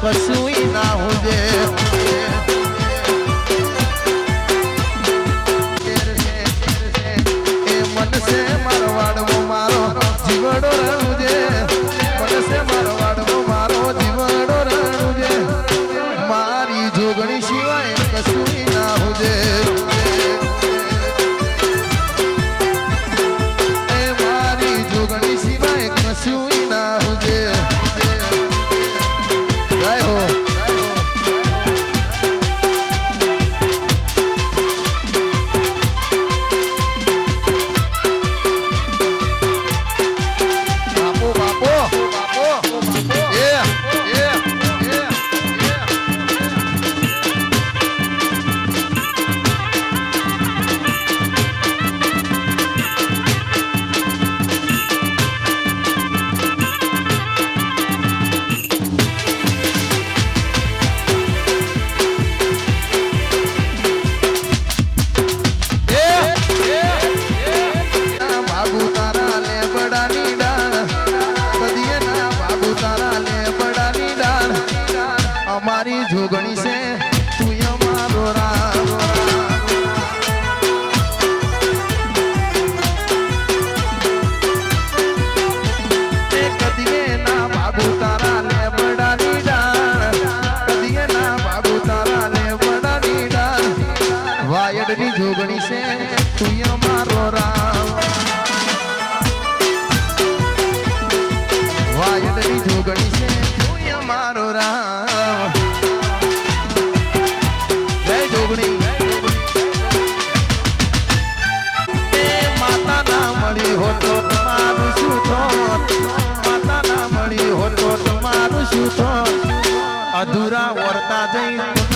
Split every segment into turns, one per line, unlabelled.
કશું ના હોજે એ મનસે મારવાડવો મારો જીવડો રણુજે મનસે મારવાડવો મારો જીવડો રણુજે મારી જોગણી સિવાય કશું ના હોજે મારી જોગણી છે તું અમારો રામ કદીએ ના ભાગુ તારા લેબડાની ડાળ કદીએ ના ભાગુ તારા લેબડાની ડાળ વાયડની જોગણી છે તું અમારો રામ વાયડની જોગણી છે તું અમારો રામ હોતો તમારું શું થોત માતા ના મળી હોતો તમારું શું થોત અધૂરા વર્તા જઈ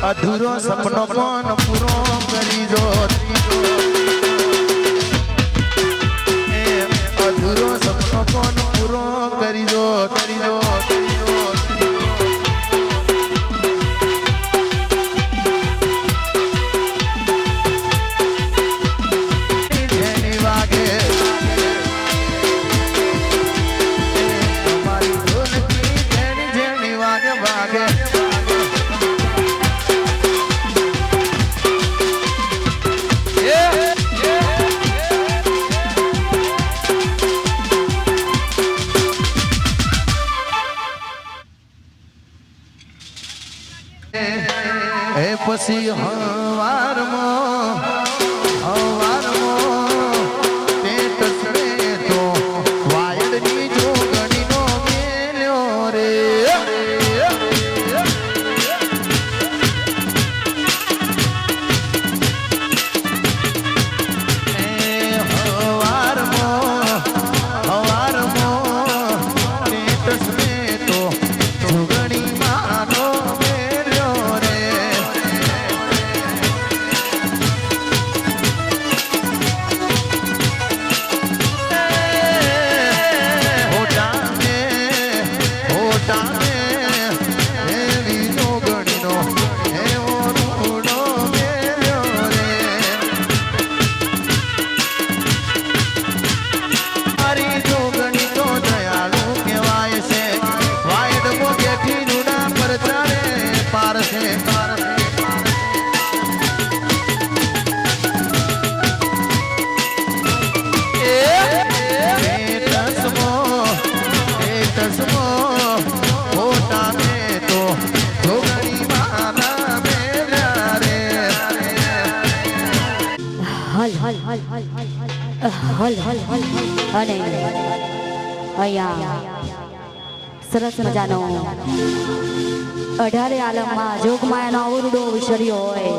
અધૂરો સપનો પણ પૂરો કરી દો અધૂરો સપનો પણ પૂરો કરી દો જેની વાગે અમારી ઢોલકી જેની વાગે વાગે પછી હવારમાં પેટ સડે તો વાયડની જોગણીનો મેલ્યો રે હવારમાં પેટ સડે તો જોગણી માનો
હલ અને અહીંયા સરસ મજાનો 18 આલમમાં જોગમાયાનો અવરુડો વિસર્યો હોય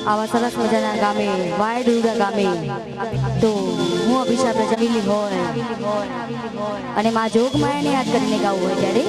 આવા સરસ મજાના ગામે વાયડુડા ગામે તો હું અભિષા પ્રજાપતિ હોય અને માં જોગમાયાને યાદ કરીને ગાવું હોય ત્યારે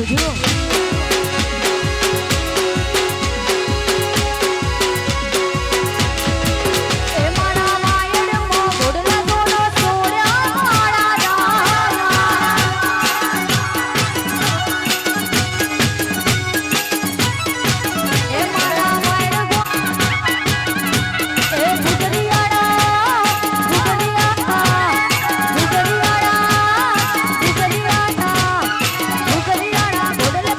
જુઓ એ મારા વાયડમાં ગોડલા ગોડો સોળ્યા મારા દાના એ મારા વાયડમાં એ ગુજરિયાડા ગુજરિયાડા ગુજરિયાડા ગોડલે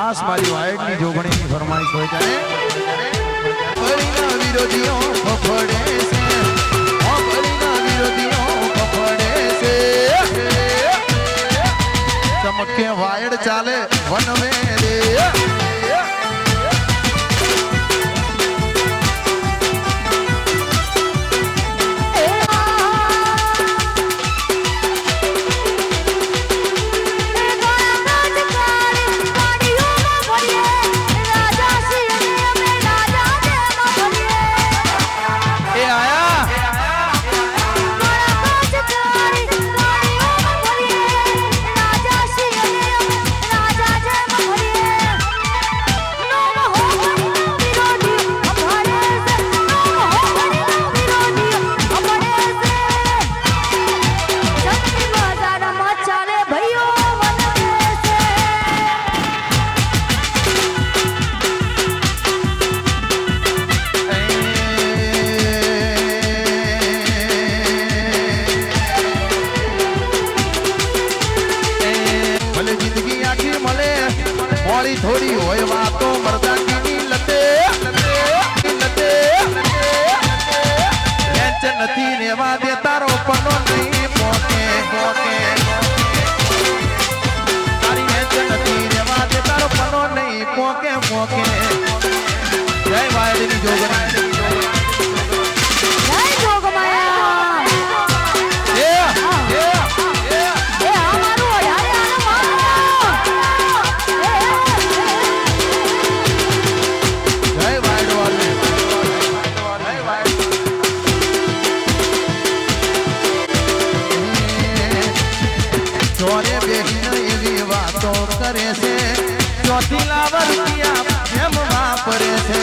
ખાસ મારી વાયડની જોગણીની ફરમાઈશ હોય ત્યારે બળીના વિરોધીઓ ફફડે છે બળીના વિરોધીઓ ફફડે છે ચમકે વાયડ ચાલે વનમે રે થોડી હોય વાતો મરદાની લતે લતે લેચ નથી રેવા દે તારો પનો નહીં પોકે પોકે તારી લેચ નથી રેવા દે તારો પનો નહીં પોકે પોકે જય વાયડની જોગણી
જય જોગમાયા કરે છે ચોથી લાવા રૂપિયા એમ વાપરે છે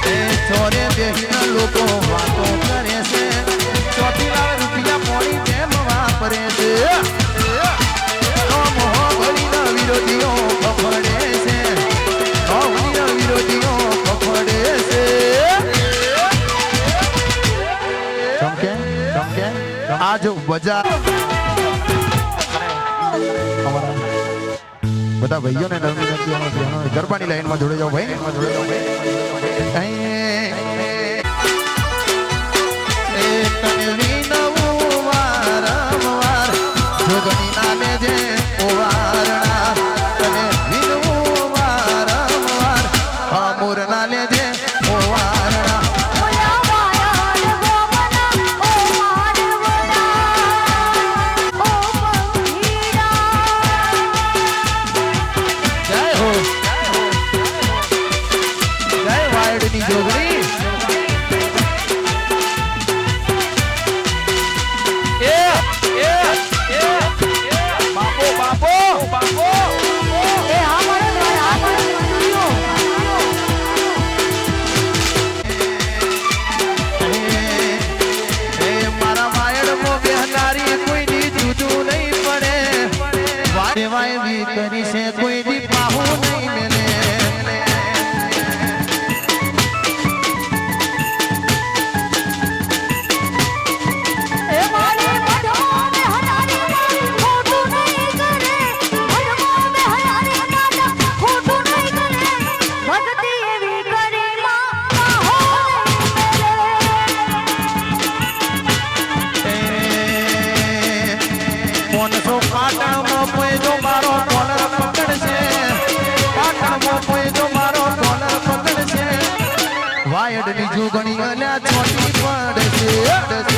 એ છોરે દેશના લોકો વાતો કરે છે ચોથી લાવા રૂપિયા પોણી એમ વાપરે છે મોહબળીના વિરોધીઓ ફફડે છે મોહબળીના વિરોધીઓ ફફડે છે ચમકે ચમકે આજ બજાર બધા ભાઈઓને નવમી નદીઓનો ગરબાની લાઈનમાં જોડે જાઓ ભાઈ જોગણી નામે જે ઓવારણા તને વિનવું વારંવાર અમૂર ના લેજે ઓવારણા જોગણી બાપો બાપો બાપો એ હા મારો મારા વાયડ મો બેહનારી કોઈ દી જુદું નહીં પડે વાય વી કરી છે કોઈ દી પાહુ નહીં મેલે વાયડની જોગણી અલ્યા છોટી પડશે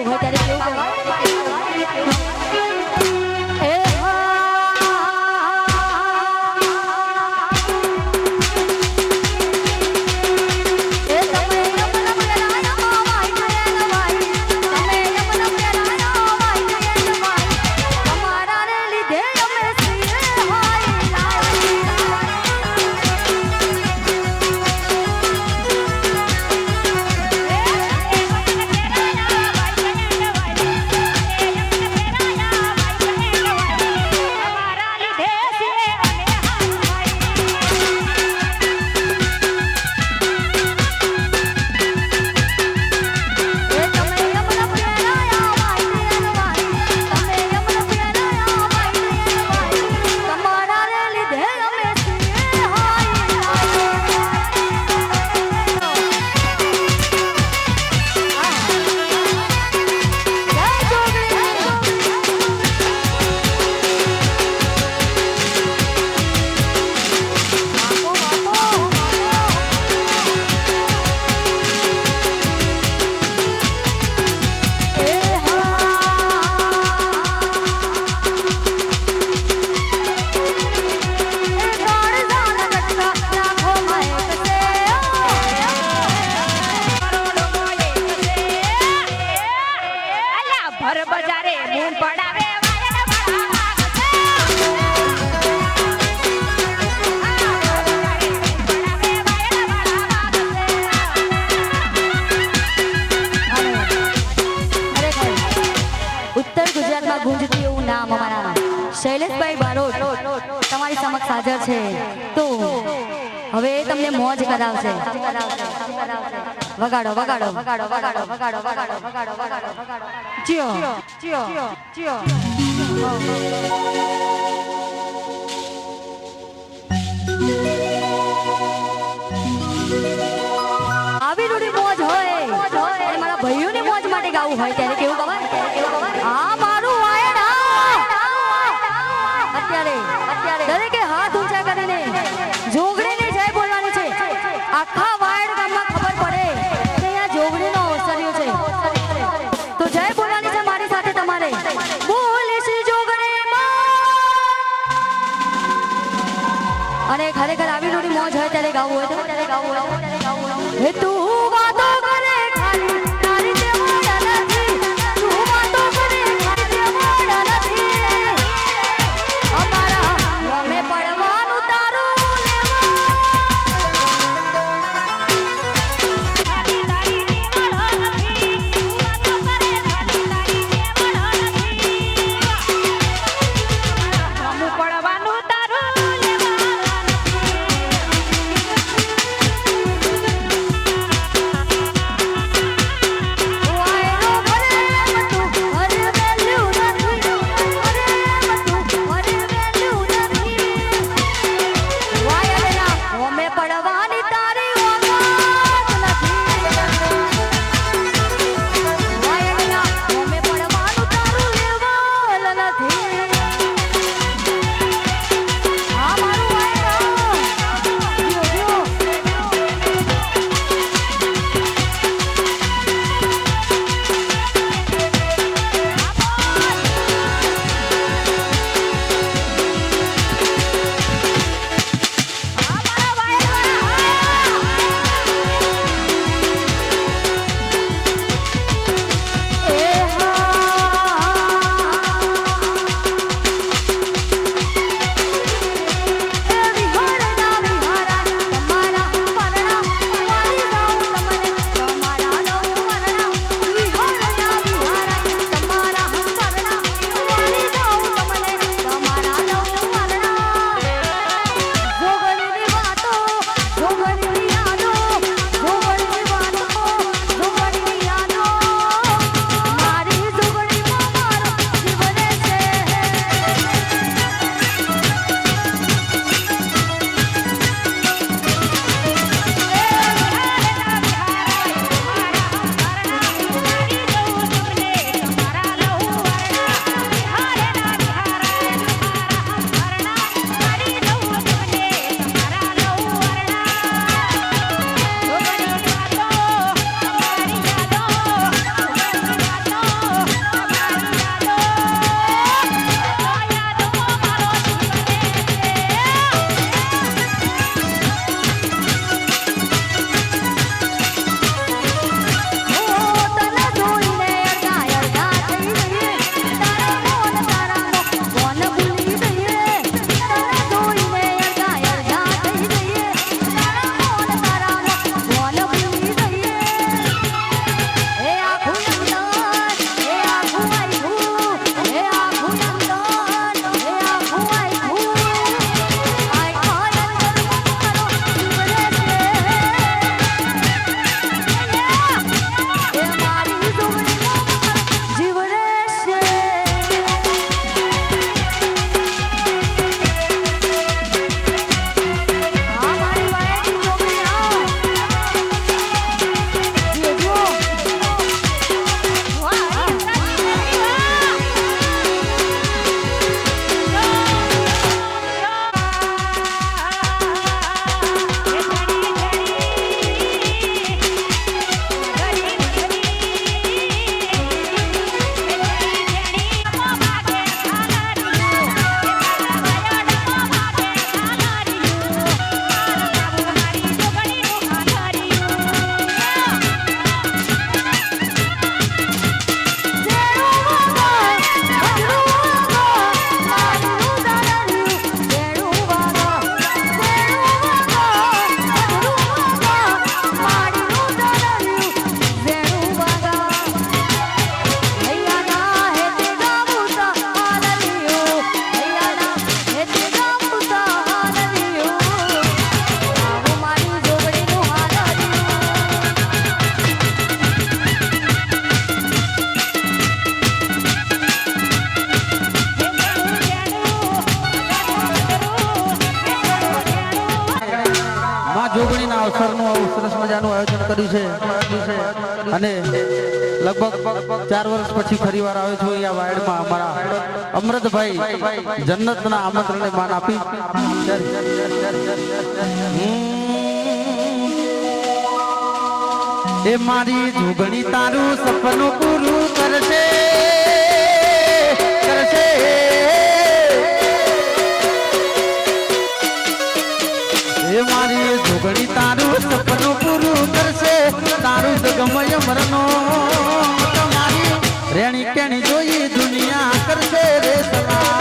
ગાવું હોય ત્યારે કેવું કહેવાય? એ શૈલેષભાઈ બારોટ તમારી સમક્ષ હાજર છે તો હવે તમને મોજ કરાવશે. વગાડો વગાડો વગાડો વગાડો વગાડો વગાડો વગાડો વગાડો વગાડો ચિયો ચિયો ચિયો. આવી રૂડી મોજ હોય અને મારા ભાઈઓની મોજ માટે ગાવું હોય ત્યારે કેવું ગવાય? આ મારું અત્યારે દરેકે હાથ ઊંચા કરીને જોગણીની જય બોલવાની છે. આખા વાયડ ગામમાં ખબર પડે કે અહીંયા જોગણીનો અવસર્યો છે તો જય બોલવાની છે મારી સાથે તમારે. બોલીશ જોગણીમાં અને ખરેખર આવી રૂડી મોજ હોય ત્યારે ગાવું હોય તો હે તું વાતો કરે ખાલી તારી તે મોડા નથી, તું વાતો કરે ખાલી તે મોડા નથી. અમારા રમે પડવાનું તારું
કર્યું છે અને લગભગ 4 વર્ષ પછી ફરીવાર આવ્યો છું અહીંયા વાયડમાં અમારા અમૃતભાઈ જન્નતના આમંત્રણને માન આપી એ મારી જોગણી તારું સપનું પૂરું કરશે કરશે એ મારી જોગણી તારું સપનું પૂરું કરશે તારું જગમય મરનો તમારી રેણી કેણી જોઈ દુનિયા કરશે રે સલા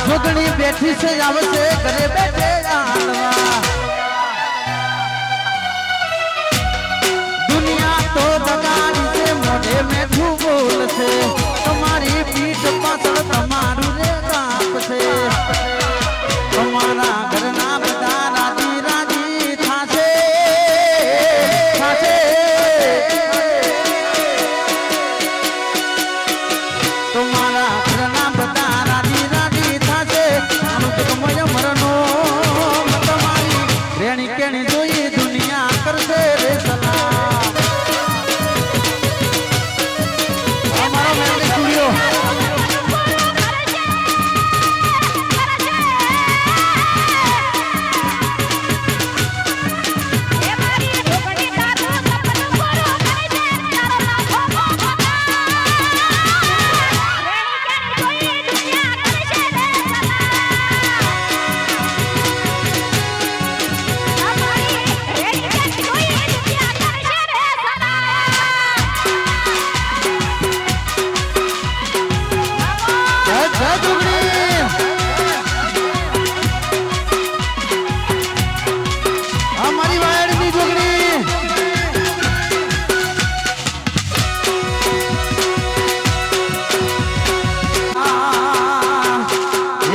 જોગણી બેઠી છે આવશે ઘરે બેઠે આલવા દુનિયા તો બગાડી છે મોઢે મેઠું બોલશે તમારી પીઠ પાછળ તમારું રે કાપ છે તમારા ઘરના બધા રાજી રાજી થાશે થાશે તમારા ઘરના બધા રાજી રાજી થાશે જગમય મરનો તમારી રેણી કેણી જોઈ દુનિયા કરશે રે સલા અમારો મેલડી સ્ટુડિયો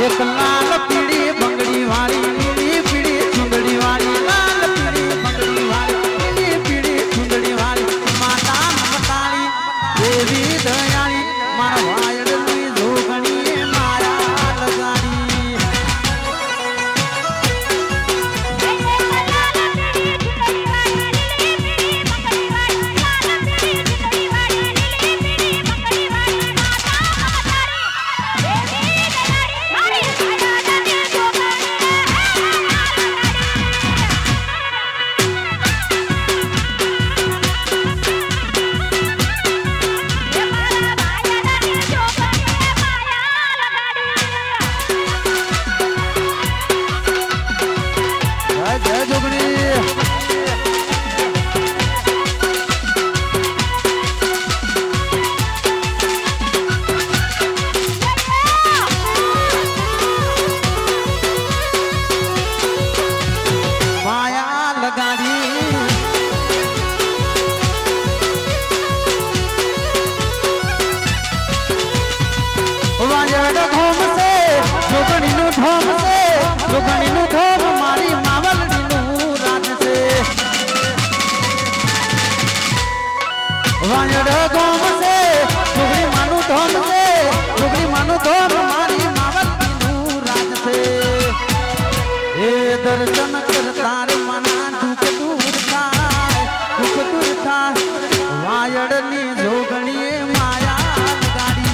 એક લાલ પીળી બંગડી વાળી પીળી પીળી ચુંદડી વાળી લાલ પીળી બંગડી વાળી પીળી ચુંદડી વાળી માતા મમતાળી દેવી દયાળી મારા વાયડની જોગણી મારા લગાડી જોગણીનું ધોમ મારી માવલડીનું રાજ છે વાંજડ ગોમ છે જોગણી માનું ધોમ છે જોગણી માનું ધોમ મારી માવલડીનું રાજ છે એ દર્શન કરતા રે મના દુઃખ દૂર થાય વાયડની જોગણીએ માયા લગાડી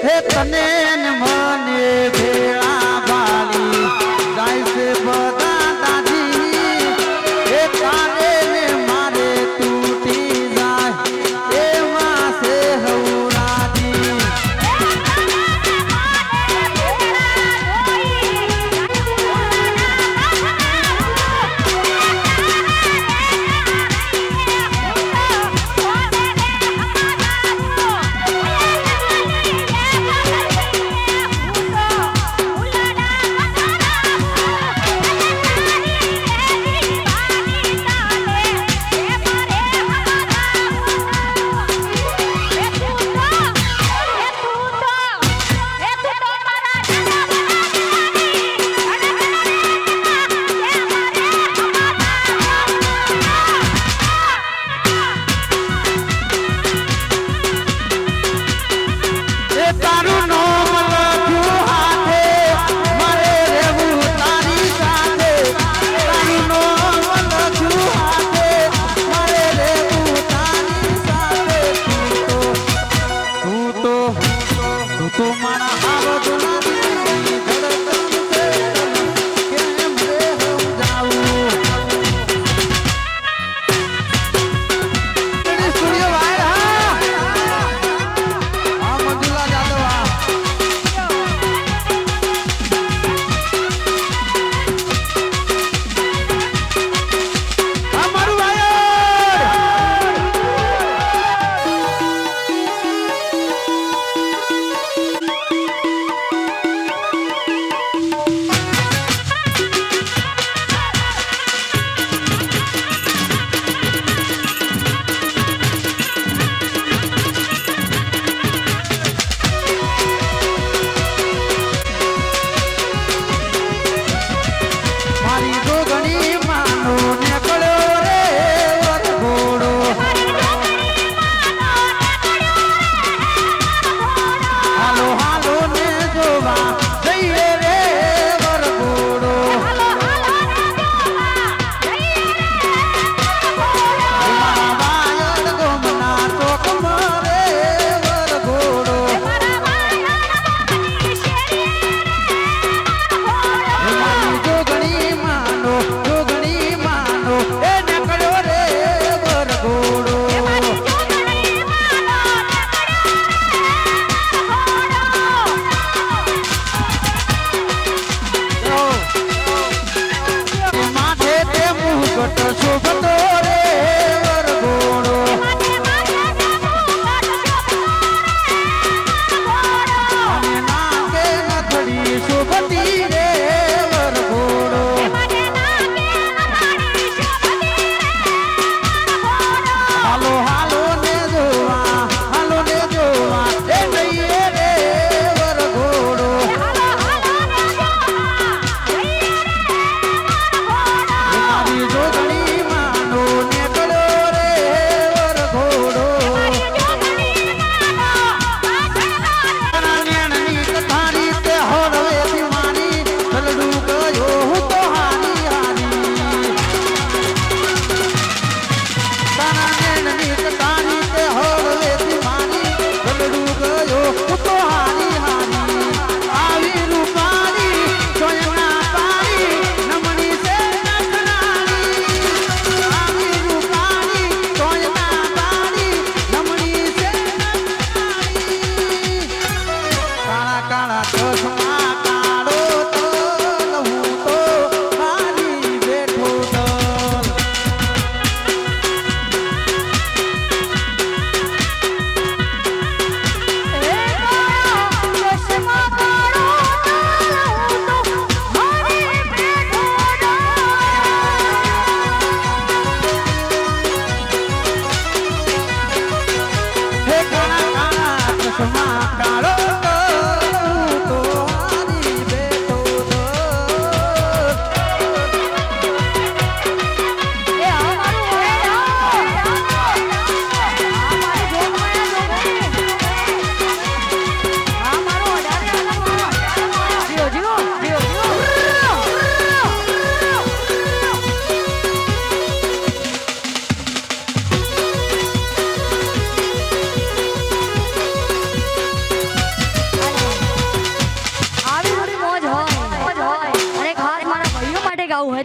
હે તને ને મને ભેળા ભાળી જાય છે બધા દાજી એ તારે ને મારે તૂટી જાય એમાં છે હવરાજી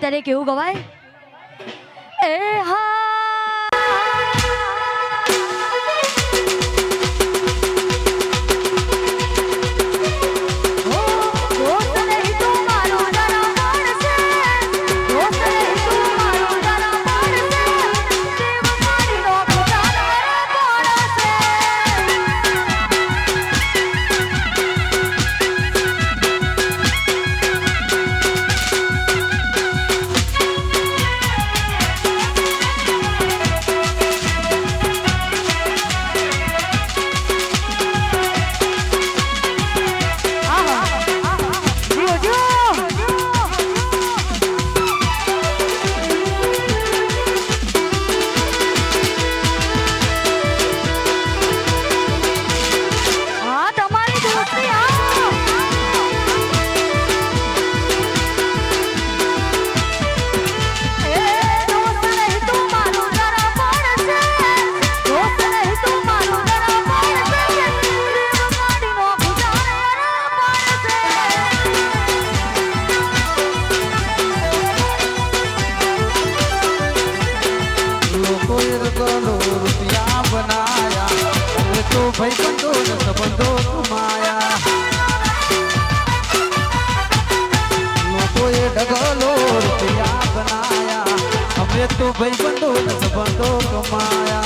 ત્યારે કેવું ગવાય એ હા
ભાઈબંધો ને સંબંધો કમાયા લોકોએ ડગલો રૂપિયા બનાયા અમે તો ભાઈબંધો ને સંબંધો કમાયા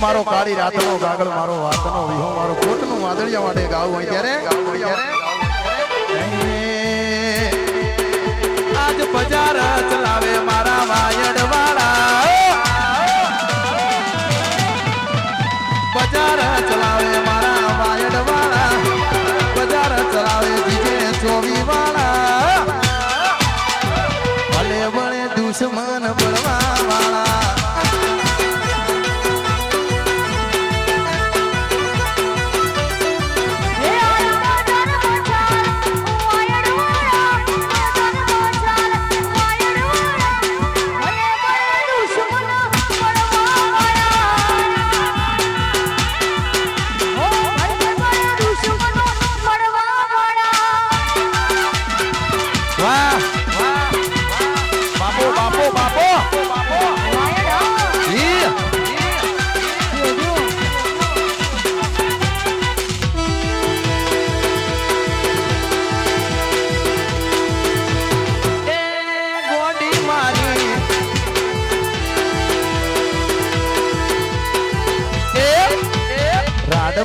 મારો કાળી રાતનો ગાગળ મારો વાતનો વિહો મારો કોટનું વાદળિયા માટે ગાવું ત્યારે
આજ બજાર ચલાવે મારા વાયડ વાળા
બજાર ચલાવે મારા વાયડ વાળા બજાર ચલાવે જીજે ચોવી વાળા ભલે ભલે દુશ્મન બળવા વાળા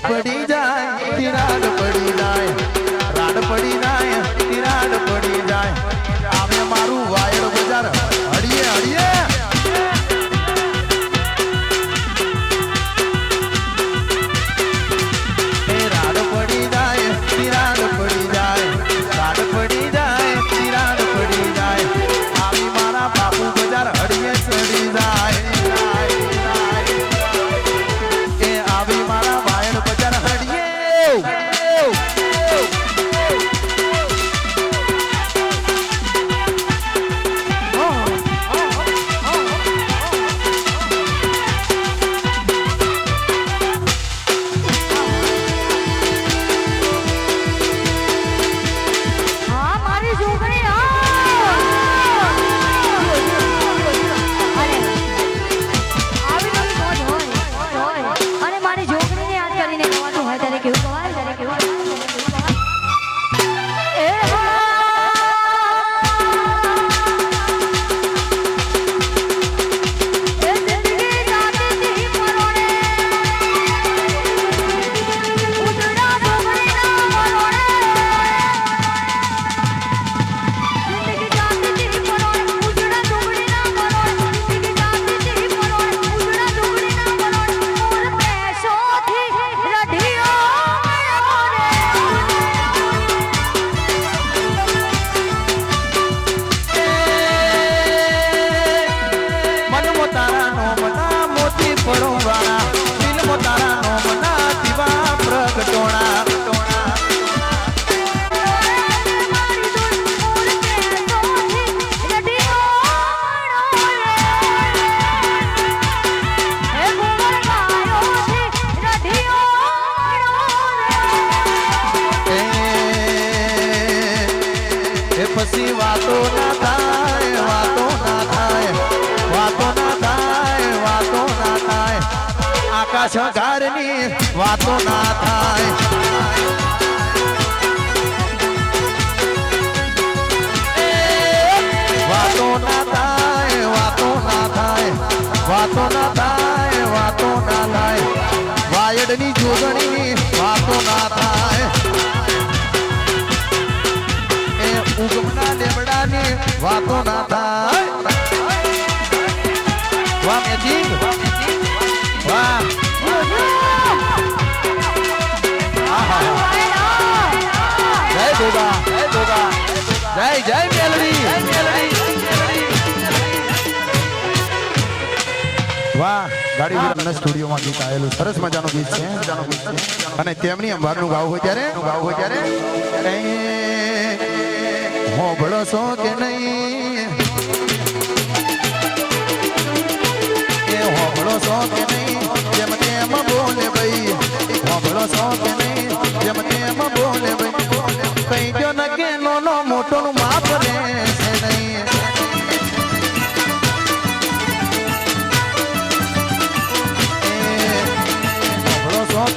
પડી જાય તિરાડ પડી જાય રાડ પડી જાય તિરાડ પડી જાય આવે મારું વાયડ બજાર હડીએ હડીએ રાડ પડી જાય તિરાડ પડી જાય રાડ પડી જાય તિરાડ પડી જાય આવી મારા બાપુ બજાર હડીએ ચડી જાય એ આવી મારા વાયડ બજાર હડીએ વાતો ના થાય, વાતો ના થાય, આકાશ ગારની વાતો ના થાય. વાતો ના થાય, વાતો ના થાય, વાતો ના થાય, વાતો ના થાય, વાયડની જોગણીની વાતો ના થાય. એ ઉગમના લેબડાની વાતો ના થાય. વાહ મેજિક, વાહ, જય ગોગા, જય ગોગા, જય જય મેલડી, વાહ. ગાડી વિરામના સ્ટુડિયોમાં ગીત આવેલું સરસ મજાનું ગીત છે અને તેમની અંબારનું ગાવ હોય ત્યારે હોબળો છો કે નહીં, એ હોબળો છો કે નહીં, જેમ તેમ બોલે ભાઈ, હોબળો છો કે નહીં, જેમ તેમ બોલે ભાઈ, કઈ જો નકે નાનો મોટો નું માપ રહે છે નહીં.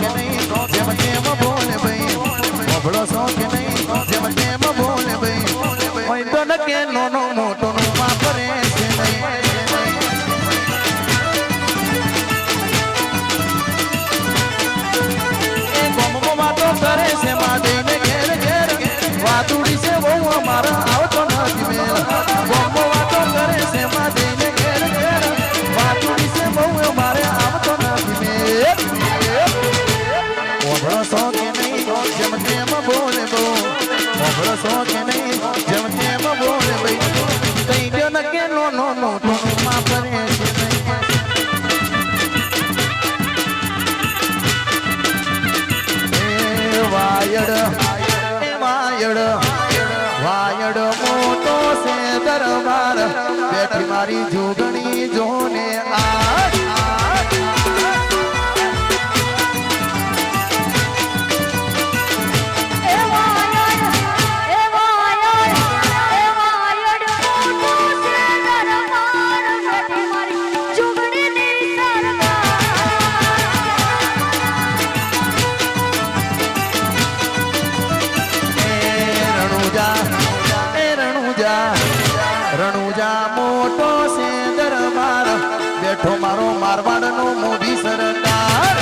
કે નહીં જેમ તેમ બોલે ભાઈ, હોબળો છો કે નહીં જેમ તેમ બોલે ભાઈ, હોય તો નકે નાનો મોટો નું માપ રહે છે નહીં. એ ગમો વાતો કરે છે માં જઈને ઘેર ઘેર, વાતુડી છે બહુ અમારા આવતો નથી મેલ. ગમો વાતો કરે છે માં જઈને ઘેર ઘેર, વાતુડી છે બહુ અમારે આવતો નથી મેલ. હોબળો છો કે નહીં જેમ તેમ બોલે બહુ, હોબળો છો કે નહીં જેમ તેમ બોલે ભાઈ, કઈ ગયો ન કે નો માં ફરે છે નહીં. વાયડ, વાયડ, વાયડ મોટો છે દરબાર, બેઠી મારી જોગણી જોને આ. રણુજા મોટો છે દરબાર, બેઠો મારો મારવાડનો મોદી સરદાર.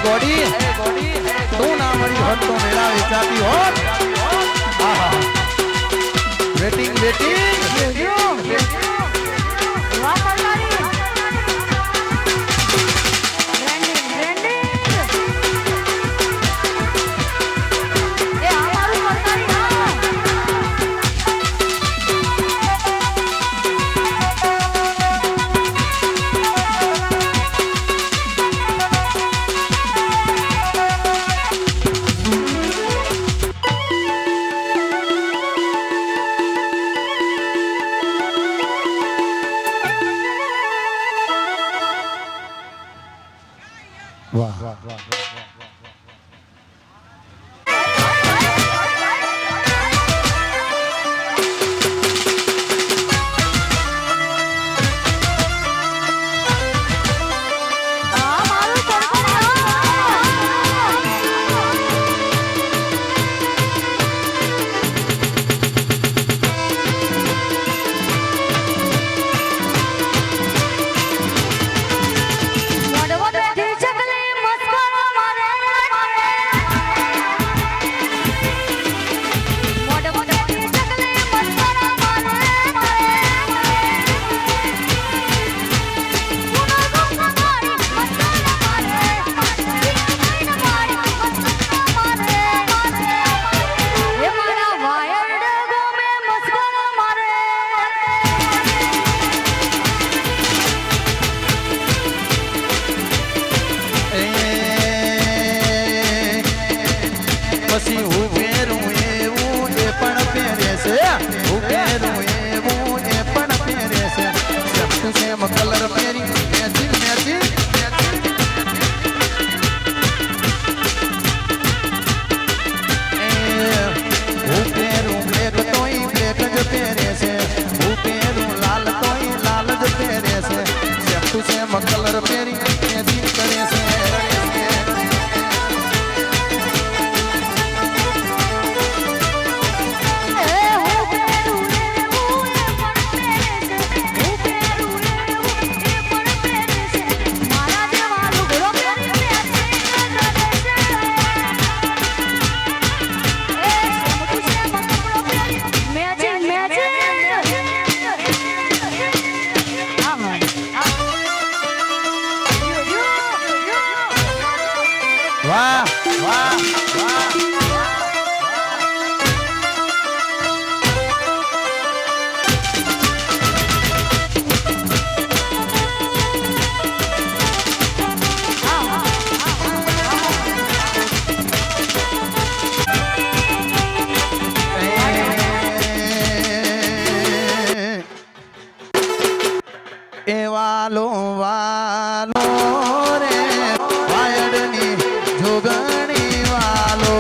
ગોડી તું ના મળી હોત તો મેળા વેચાતી હોત. વેટિંગ વેટિંગ વાહ વાહ વાહ.
વડવડ થી ચકલી મસ્કરો મારે
એ વાલો વાલો રે વાયડની જોગણી વાલો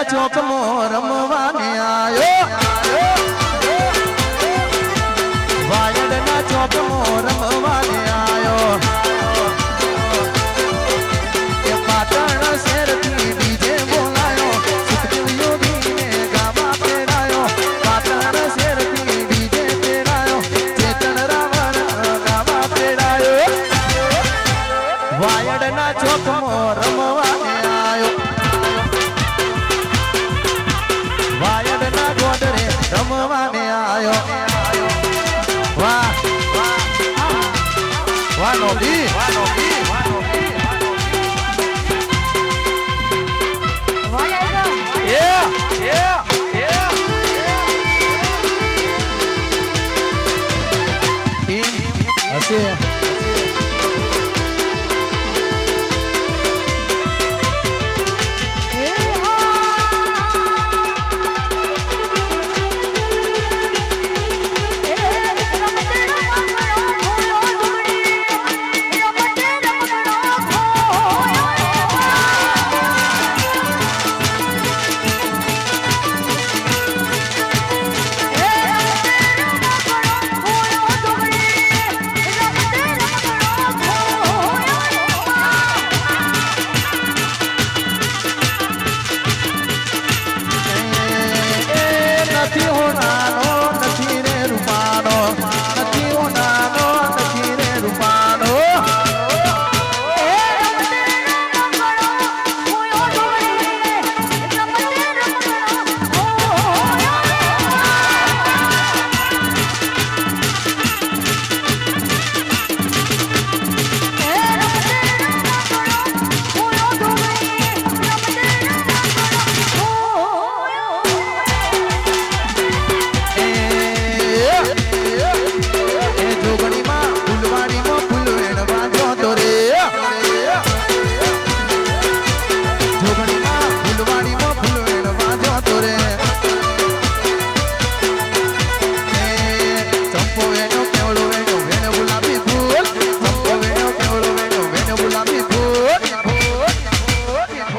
ચોકમાં રમવાને આયો વાયડના ચોકમાં રમવાને આયો એ પાટણ શહેરથી ડીજે બોલાયો સુખદેવ યોગીને ગાવા પેરાયો પાટણ શહેરથી ડીજે પેરાયો ચેતન રાવણ ગાવા પેરાયો વાયડના ચોકમાં રમવાને આયો વાયડના ગોડરે રમવાને આયો વાહ વાહ નોબી હશે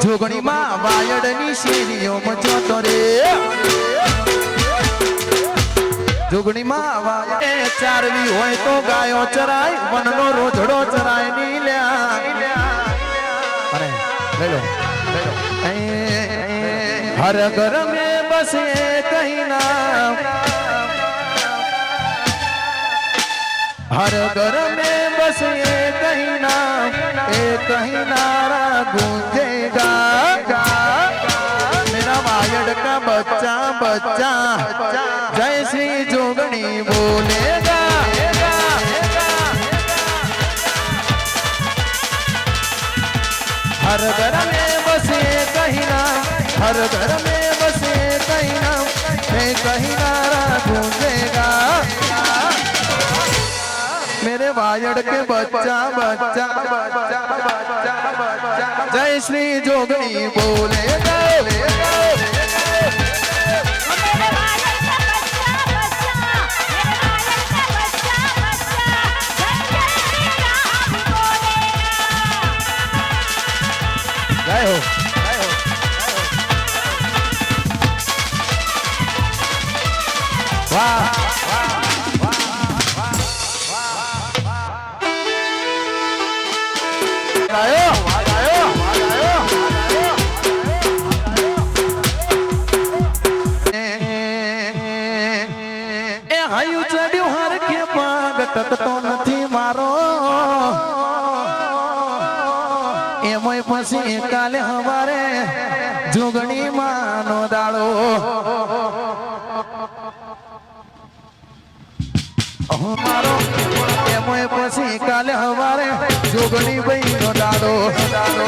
જોગણીમાં વાયડની શેરીઓમાં જોતો રે જોગણીમાં વાયડ ચારવી હોય તો ગાયો ચરાય વનનો રોજડો ચરાય નીલ્યા અરે લઈ લો હર ઘર મેં બસે કहीं नाम हर घर में बस ये कहीं नारा गूंजेगा मेरा वायड़ का बच्चा बच्चा जय श्री जोगणी बोलेगा हर घर में बसे कहीं नाम हर घर में बसे कहीं नाम कहीं नारा गूंजेगा मेरे वायड़ के बच्चा बच्चा बच्चा बच्चा बच्चा जय श्री जोगणी बोले गए जय हो वाह ટકતો નથી મારો એમાંય પછી કાલે હવારે જોગણી માનો દાડો મારો એમાંય પછી કાલે હવારે જોગણી ભાઈ નો દાડો દાડો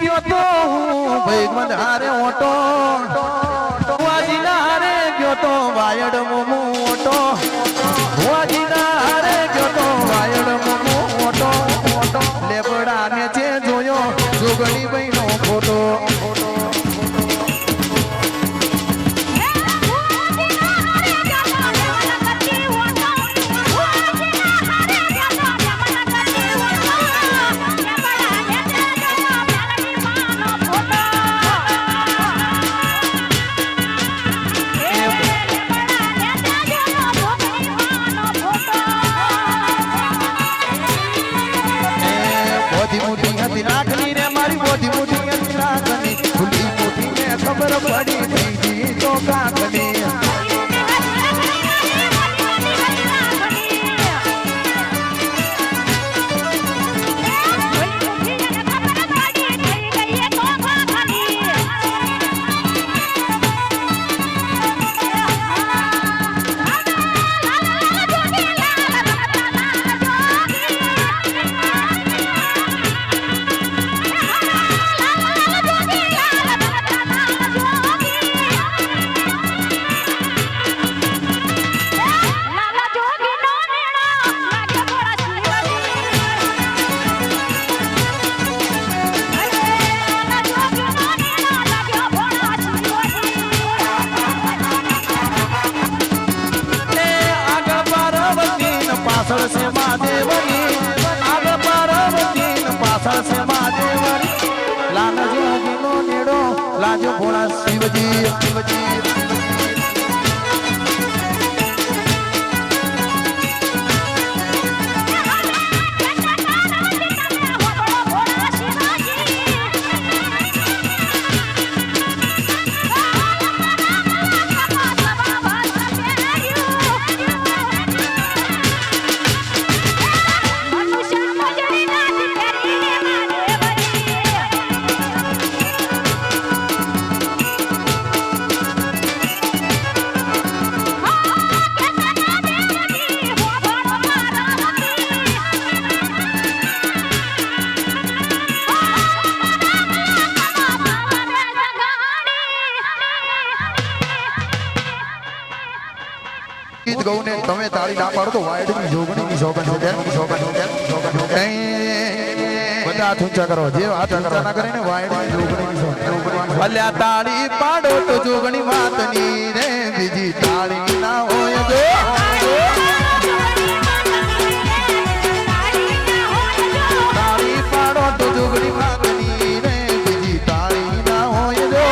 ગયો તો ભાઈ મધારે ઓટો વાજીના હારે ગયો તો વાયડ મોમો ઓટો વાજીના હારે ગયો તો વાયડ મોમો ઓટો ઓટો લેબડા ને જે જોયો જોગણી ભાઈ નો ફોટો ખબર પડી દીધી તો કાકડી पासल से महादेवनी आग पार्वती पासल से महादेवनी लाल जोगी नो नेड़ो लाजो भोला शिवजी शिवजी ગીત ગૌ ને તમે તાળી ના પાડો તો વાયડ ની જોગણી ની શોભન છે બધા હાથ ઊંચા કરો જે હાથ ઊંચા ના કરે ને વાયડ ની જોગણી ની શોભન ભલ્યા તાળી પાડો તો જોગણી માતની રે બીજી તાળી ના હોય જો તાળી પાડો તો જોગણી માતની રે બીજી તાળી ના હોય જો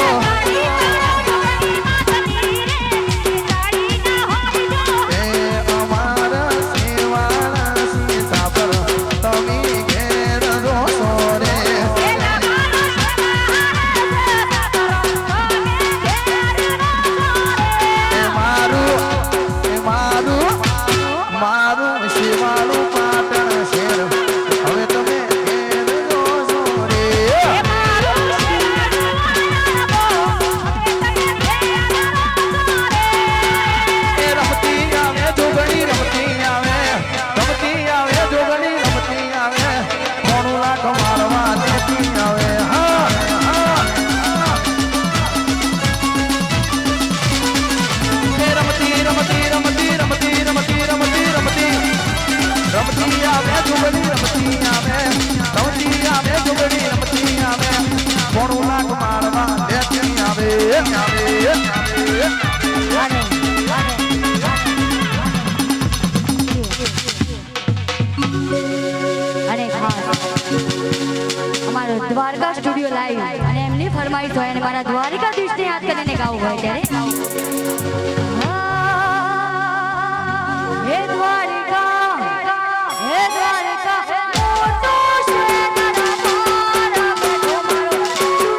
અને ખાસ અમારો દ્વારકા સ્ટુડિયો લાઈવ અને એમની ફરમાઈશ હોય અને મારા દ્વારકાધીશને યાદ કરીને ગાવું હોય ત્યારે હે દ્વારકા હે દ્વારકા મોટો છે તારા બેઠો મારો દુનિયાનો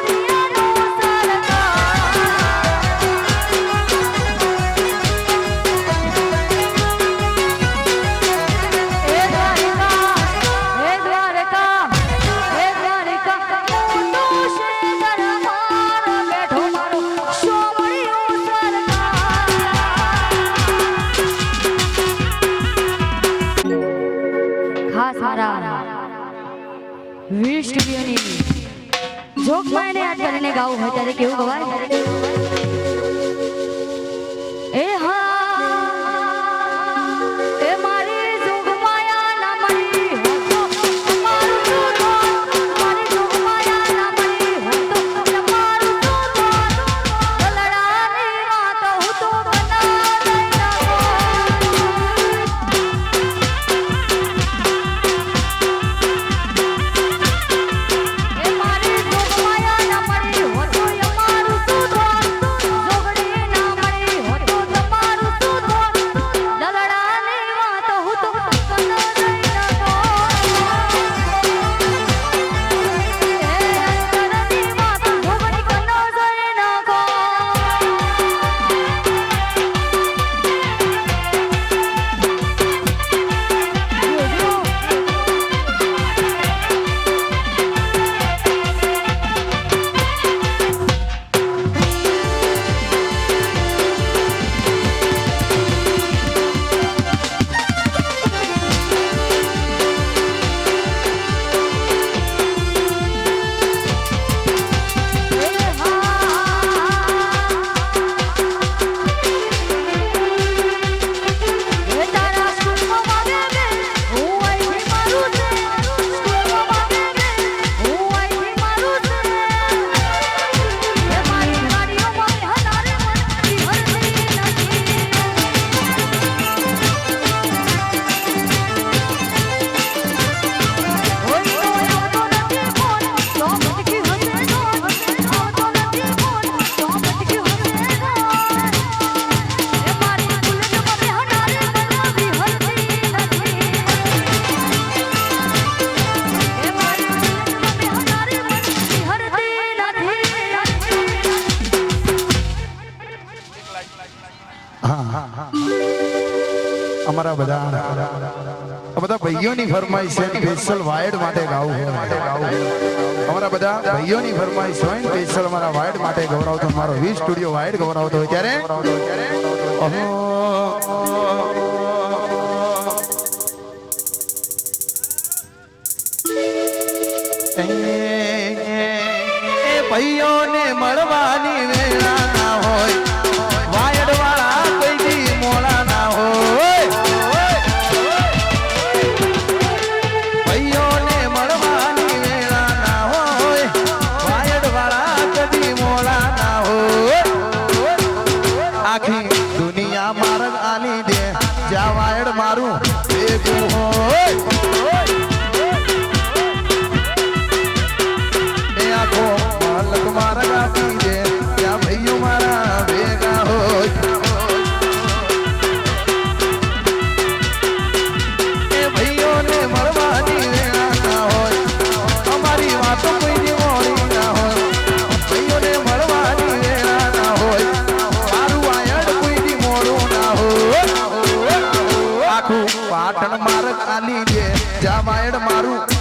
વીર સ્ટુડિયોની જોગમાઈને યાદ કરીને ગાવું હોય ત્યારે કેવું ગવાય એ હા એ મારી જોગમાયા ના મળી હતો તમારું સુધો મારી જોગમાયા ના મળી હતો તમારું સુધો લડાની વાત હું તો બના
અમારા બધા ભાઈઓની ફરમાઈશ છે સ્પેશિયલ વાયડ માટે ગાવું અમારા બધા ભાઈઓની ફરમાઈશ હોય સ્પેશિયલ અમારા વાયડ માટે ગૌરવતો મારો વી સ્ટુડિયો વાયડ ગૌરવતો હોય ત્યારે ભાઈઓને મળવાની વેળા ના હોય વાયડ વાળા કોઈ દી મોળા ના હોય ભાઈઓને મળવાની વેળા ના હોય વાયડ વાળા કદી મોળા ના હોય આખી દુનિયા માર્ગ આલી દે જ્યાં વાયડ મારું ભેગું હોય આખો માલક મારા ગાતી દે ત્યાં ભાઈઓ મારા ભેગા હોય એ ભાઈઓને મળવાની વેળા ના હોય અમારી વાતો કોઈની મોડી ના હોય ભાઈઓને મળવાની વેળા ના હોય મારું આયડ કોઈની મોડું ના હોય આખું પાટણ માર્ગ આલી દે જ્યાં વાયડ મારું